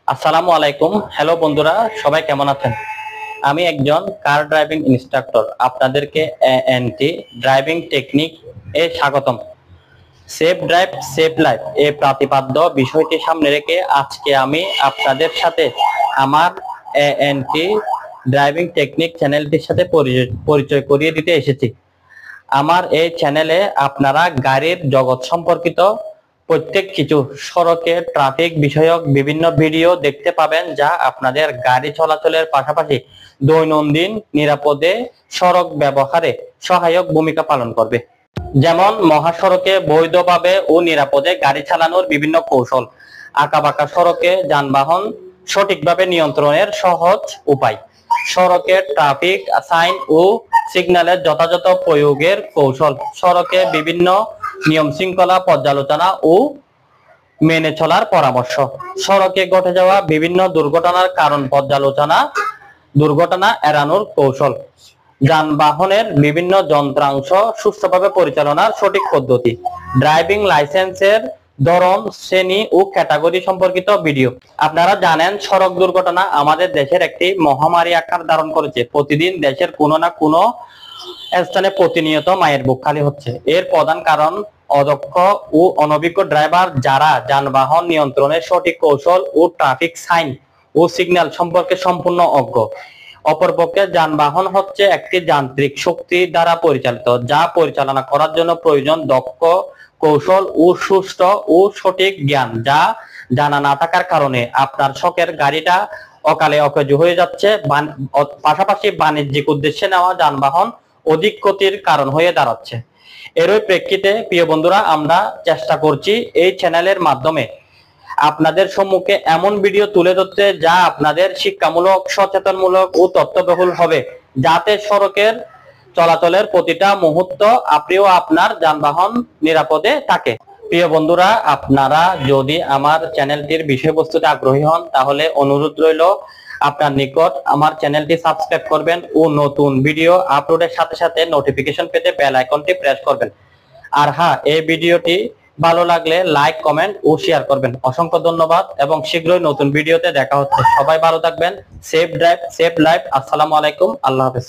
আসসালামু আলাইকুম। হ্যালো বন্ধুরা, সবাই কেমন আছেন? আমি একজন কার ড্রাইভিং ইনস্ট্রাক্টর। আপনাদেরকে এএনটি ড্রাইভিং টেকনিক এ স্বাগতম। সেফ ড্রাইভ সেফ লাইফ এই প্রতিপাদ্য বিষয়টি সামনে রেখে আজকে আমি আপনাদের সাথে আমার এএনটি ড্রাইভিং টেকনিক চ্যানেলটির সাথে পরিচয় করিয়ে দিতে এসেছি। আমার এই চ্যানেলে আপনারা গাড়ির জগৎ সম্পর্কিত প্রত্যেক কিছু সড়কে ট্রাফিক বিষয়ক বিভিন্ন ভিডিও দেখতে পাবেন, যা আপনাদের গাড়ি চলাচলের পাশাপাশি দৈনন্দিন নিরাপদে সড়ক ব্যবহারে সহায়ক ভূমিকা পালন করবে। যেমন মহাসড়কে বৈধভাবে ও নিরাপদে গাড়ি চালানোর বিভিন্ন কৌশল, আঁকাবাঁকা সড়কে যানবাহন সঠিকভাবে নিয়ন্ত্রণের সহজ উপায়, সড়কে ট্রাফিক সাইন ও সিগন্যালের যথাযথ প্রয়োগের কৌশল, সড়কে বিভিন্ন নিয়ম শৃঙ্খলা পর্যালোচনা ও মেনে চলার পরামর্শ, সড়কে ঘটে যাওয়া বিভিন্ন দুর্ঘটনার কারণ পর্যালোচনা, দুর্ঘটনা এড়ানোর কৌশল, যানবাহনের বিভিন্ন যন্ত্রাংশ সুষ্ঠুভাবে পরিচালনার সঠিক পদ্ধতি, ড্রাইভিং লাইসেন্সের ধরন, শ্রেণী ও ক্যাটাগরি সম্পর্কিত ভিডিও। আপনারা জানেন, সড়ক দুর্ঘটনা আমাদের দেশের একটি মহামারী আকার ধারণ করেছে। প্রতিদিন দেশের কোনো না কোনো স্থানে প্রতিনিয়ত মায়ের বুক খালি হচ্ছে। এর প্রধান কারণ অদক্ষ ও অনভিজ্ঞ ড্রাইভার, যারা যানবাহন নিয়ন্ত্রণের সঠিক কৌশল ও ট্রাফিক সাইন ও সিগন্যাল সম্পর্কে সম্পূর্ণ অজ্ঞ। অপরপক্ষে যানবাহন হচ্ছে একটি যান্ত্রিক শক্তি দ্বারা পরিচালিত, যা পরিচালনা করার জন্য প্রয়োজন দক্ষ কৌশল ও সুষ্ঠু ও সঠিক জ্ঞান, যা জানা না থাকার কারণে আপনার শখের গাড়িটা অকালে অকেজ হয়ে যাচ্ছে। পাশাপাশি বাণিজ্যিক উদ্দেশ্যে নেওয়া যানবাহন অধিক ক্ষতির কারণ হয়ে দাঁড়াচ্ছে। এরই প্রেক্ষিতে প্রিয় বন্ধুরা, আমরা চেষ্টা করছি এই চ্যানেলের মাধ্যমে আপনাদের সম্মুখে এমন ভিডিও তুলে ধরতে, যা আপনাদের শিক্ষামূলক, সচেতনমূলক ও তথ্যবহুল হবে, যাতে সড়কের চলাচলের প্রতিটা মুহূর্ত আপনিও আপনার যানবাহন নিরাপদে থাকে। প্রিয় বন্ধুরা, আপনারা যদি আমার চ্যানেলটির বিষয়বস্তুতে আগ্রহী হন, তাহলে অনুরোধ রইল আপনার নিকট আমার চ্যানেলটি সাবস্ক্রাইব করবেন ও নতুন ভিডিও আপলোডের সাথে সাথে নোটিফিকেশন পেতে বেল আইকনটি প্রেস করবেন। আর হ্যাঁ, এই ভিডিওটি ভালো লাগলে লাইক, কমেন্ট ও শেয়ার করবেন। অসংখ্য ধন্যবাদ এবং শীঘ্রই নতুন ভিডিওতে দেখা হচ্ছে। সবাই ভালো থাকবেন। Safe drive safe life. আসসালামু আলাইকুম। আল্লাহ হাফেজ।